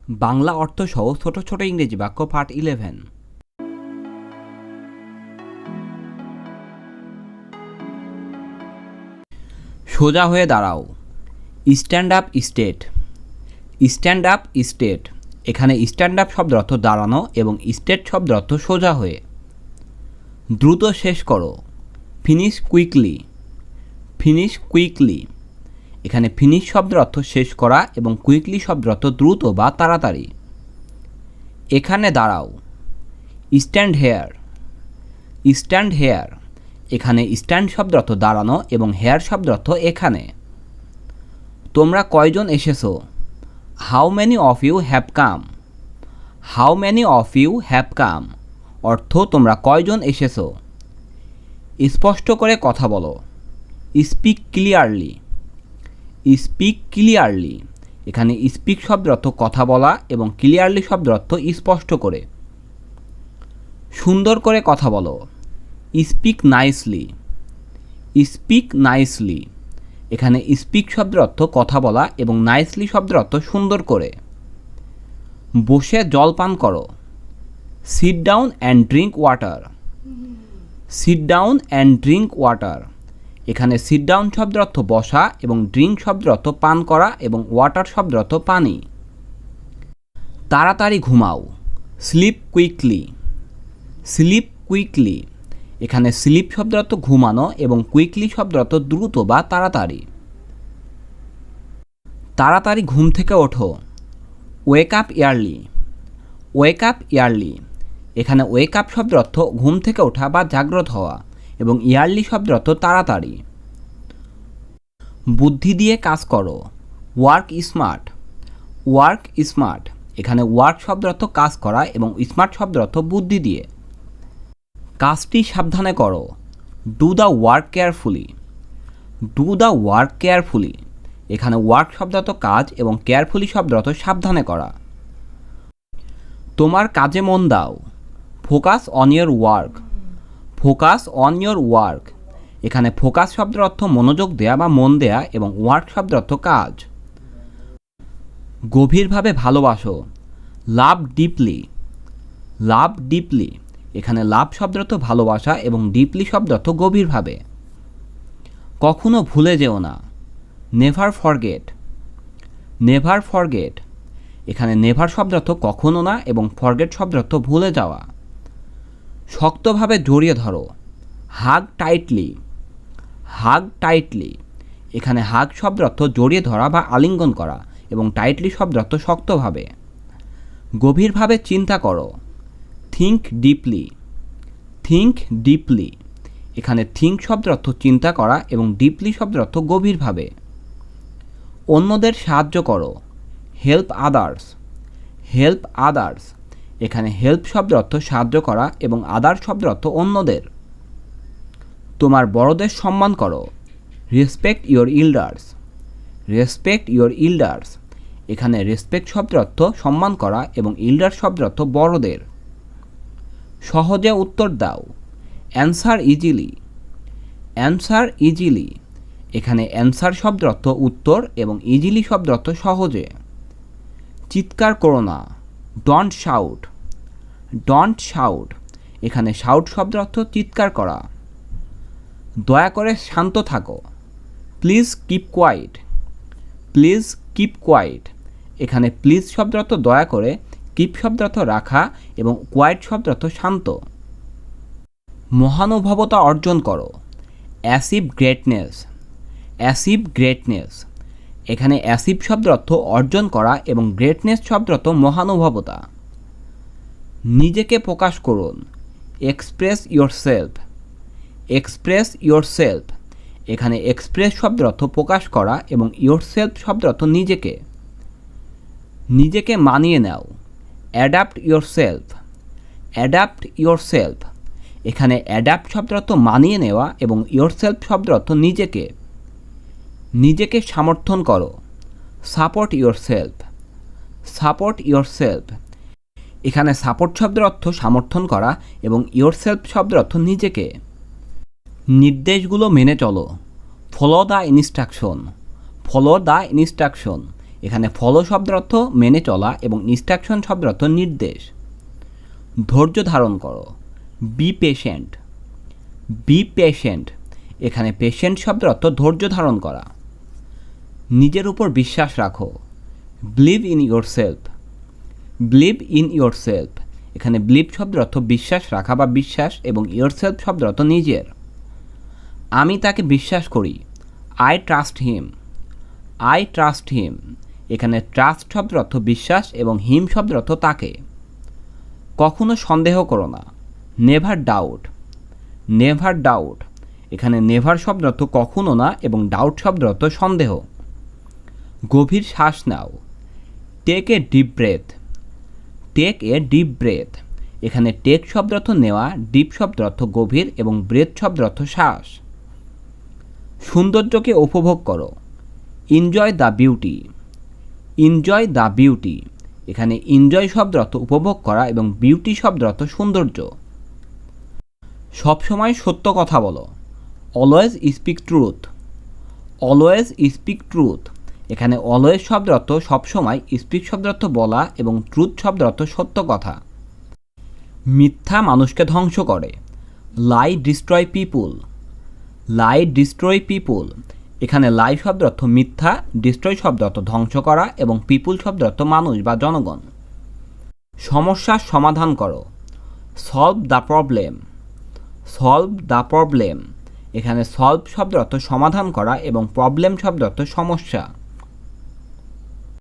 বাংলা অর্থ সহ ছোট ছোট ইংরেজি বাক্য পার্ট 11। সোজা হয়ে দাঁড়াও। Stand up state. Stand up state, এখানে স্ট্যান্ড আপ শব্দ অর্থ দাঁড়ানো এবং স্টেট শব্দ অর্থ সোজা হয়ে। দ্রুত শেষ করো। Finish quickly. ফিনিশ কুইকলি, এখানে ফিনিশ শব্দের অর্থ শেষ করা এবং কুইকলি শব্দের অর্থ দ্রুত বা তাড়াতাড়ি। এখানে দাঁড়াও। Stand here. স্ট্যান্ড হেয়ার, এখানে স্ট্যান্ড শব্দের অর্থ দাঁড়ানো এবং হেয়ার শব্দের অর্থ এখানে। তোমরা কয়জন এসেছো? How many of you have come. How many of you have come, অর্থ তোমরা কয়জন এসেছো। স্পষ্ট করে কথা বলো। Speak clearly. স্পিক ক্লিয়ারলি, এখানে স্পিক শব্দের অর্থ কথা বলা এবং ক্লিয়ারলি শব্দের অর্থ স্পষ্ট করে। সুন্দর করে কথা বলো। Speak nicely. স্পিক নাইসলি, এখানে স্পিক শব্দের অর্থ কথা বলা এবং নাইসলি শব্দের অর্থ সুন্দর করে। বসে জল পান করো। Sit down and drink water. Sit down and drink water, এখানে সিট ডাউন শব্দের অর্থ বসা এবং ড্রিঙ্ক শব্দের অর্থ পান করা এবং ওয়াটার শব্দের অর্থ পানি। তাড়াতাড়ি ঘুমাও। Sleep quickly. স্লিপ কুইকলি, এখানে স্লিপ শব্দের অর্থ ঘুমানো এবং কুইকলি শব্দের অর্থ দ্রুত বা তাড়াতাড়ি। তাড়াতাড়ি ঘুম থেকে ওঠো। Wake up yearly. Wake up yearly, এখানে ওয়েক আপ শব্দের অর্থ ঘুম থেকে ওঠা বা জাগ্রত হওয়া এবং ইয়ারলি শব্দের অর্থ তাড়াতাড়ি। বুদ্ধি দিয়ে কাজ করো। Work smart. ওয়ার্ক স্মার্ট, এখানে ওয়ার্ক শব্দের অর্থ কাজ করা এবং স্মার্ট শব্দের অর্থ বুদ্ধি দিয়ে। কাজটি সাবধানে করো। Do the work carefully. Do the work carefully, এখানে ওয়ার্ক শব্দের অর্থ কাজ এবং কেয়ারফুলি শব্দের অর্থ সাবধানে করা। তোমার কাজে মন দাও। Focus on your work. Focus on your work, এখানে ফোকাস শব্দের অর্থ মনোযোগ দেয়া বা মন দেয়া এবং ওয়ার্ক শব্দের অর্থ কাজ। গভীরভাবে ভালোবাসো। লাভ ডিপলি। লাভ ডিপলি, এখানে লাভ শব্দের অর্থ ভালোবাসা এবং ডিপলি শব্দের অর্থ গভীরভাবে। কখনো ভুলে যেও না। Never forget. নেভার ফরগেট, এখানে নেভার শব্দের অর্থ কখনো না এবং ফরগেট শব্দের অর্থ ভুলে যাওয়া। শক্তভাবে জড়িয়ে ধরো। হাগ টাইটলি। হাগ টাইটলি, এখানে হাগ শব্দের অর্থ জড়িয়ে ধরা বা আলিঙ্গন করা এবং টাইটলি শব্দের অর্থ শক্তভাবে। গভীরভাবে চিন্তা করো। Think deeply. থিঙ্ক ডিপলি, এখানে থিঙ্ক শব্দের অর্থ চিন্তা করা এবং ডিপলি শব্দের অর্থ গভীরভাবে। অন্যদের সাহায্য করো। Help others. হেল্প আদার্স, এখানে হেল্প শব্দের অর্থ সাহায্য করা এবং আদার্স শব্দের অর্থ অন্যদের। তোমার বড়দের সম্মান করো। Respect your elders. Respect your elders, এখানে রেসপেক্ট শব্দের অর্থ সম্মান করা এবং ইল্ডার শব্দের অর্থ বড়দের। সহজে উত্তর দাও। Answer easily. অ্যান্সার ইজিলি, এখানে অ্যান্সার শব্দের অর্থ উত্তর এবং ইজিলি শব্দের অর্থ সহজে। চিৎকার করো না। Don't shout. ডোন্ট শাউট, এখানে শাউট শব্দের অর্থ চিৎকার করা। দয়া করে শান্ত থাকো। Please keep quiet. Please keep quiet, এখানে প্লিজ শব্দের অর্থ দয়া করে, কিপ শব্দের অর্থ রাখা এবং কোয়াইট শব্দের অর্থ শান্ত। মহানুভবতা অর্জন করো। Achieve greatness. অ্যাচিভ গ্রেটনেস, এখানে অ্যাচিভ শব্দের অর্থ অর্জন করা এবং গ্রেটনেস শব্দের অর্থ মহানুভবতা। নিজেকে প্রকাশ করুন। Express your self. Express your self, এখানে এক্সপ্রেস শব্দের অর্থ প্রকাশ করা এবং ইয়োর সেলফ শব্দের অর্থ নিজেকে। নিজেকে মানিয়ে নাও। Adapt yourself. Adapt yourself, এখানে অ্যাডাপ্ট শব্দের অর্থ মানিয়ে নেওয়া এবং ইয়োর সেলফ শব্দের অর্থ নিজেকে। নিজেকে সমর্থন করো। Support your self. Support your self, এখানে সাপোর্ট শব্দের অর্থ সমর্থন করা এবং ইয়োর সেলফ শব্দের অর্থ নিজেকে। নির্দেশগুলো মেনে চলো। Follow the instruction. Follow the instruction, এখানে ফলো শব্দের অর্থ মেনে চলা এবং ইনস্ট্রাকশন শব্দের অর্থ নির্দেশ। ধৈর্য ধারণ করো, বি পেশেন্ট। বি পেশেন্ট, এখানে পেশেন্ট শব্দের অর্থ ধৈর্য ধারণ করা। নিজের উপর বিশ্বাস রাখো, believe in your self. Believe in your self, এখানে বিলিভ শব্দের অর্থ বিশ্বাস রাখা বা বিশ্বাস এবং ইয়োর সেলফ শব্দের অর্থ নিজের। আমি তাকে বিশ্বাস করি, I trust him. I trust him, এখানে ট্রাস্ট শব্দের অর্থ বিশ্বাস এবং হিম শব্দের অর্থ তাকে। কখনো সন্দেহ করো না, নেভার ডাউট। নেভার ডাউট, এখানে নেভার শব্দের অর্থ কখনো না এবং ডাউট শব্দের অর্থ সন্দেহ। গভীর শ্বাস নাও, take a deep breath. Take a deep breath, এখানে টেক শব্দের অর্থ নেওয়া, ডিপ শব্দের অর্থ গভীর এবং ব্রেথ শব্দের অর্থ শ্বাস। সৌন্দর্যকে উপভোগ করো, enjoy the beauty. Enjoy the beauty, এখানে এনজয় শব্দের অর্থ উপভোগ করা এবং বিউটি শব্দের অর্থ সৌন্দর্য। সবসময় সত্য কথা বলো, always speak truth. Always speak truth, এখানে অলওয়েজ শব্দের অর্থ সবসময়, স্পিক শব্দের অর্থ বলা এবং ট্রুথ শব্দের অর্থ সত্য কথা। মিথ্যা মানুষকে ধ্বংস করে, লাই ডিস্ট্রয় পিপুল। লাই ডিস্ট্রয় পিপুল, এখানে লাই শব্দের অর্থ মিথ্যা, ডিস্ট্রয় শব্দের অর্থ ধ্বংস করা এবং পিপুল শব্দের অর্থ মানুষ বা জনগণ। সমস্যার সমাধান করো, solve the problem. Solve the problem, এখানে সলভ শব্দের অর্থ সমাধান করা এবং প্রবলেম শব্দের অর্থ সমস্যা।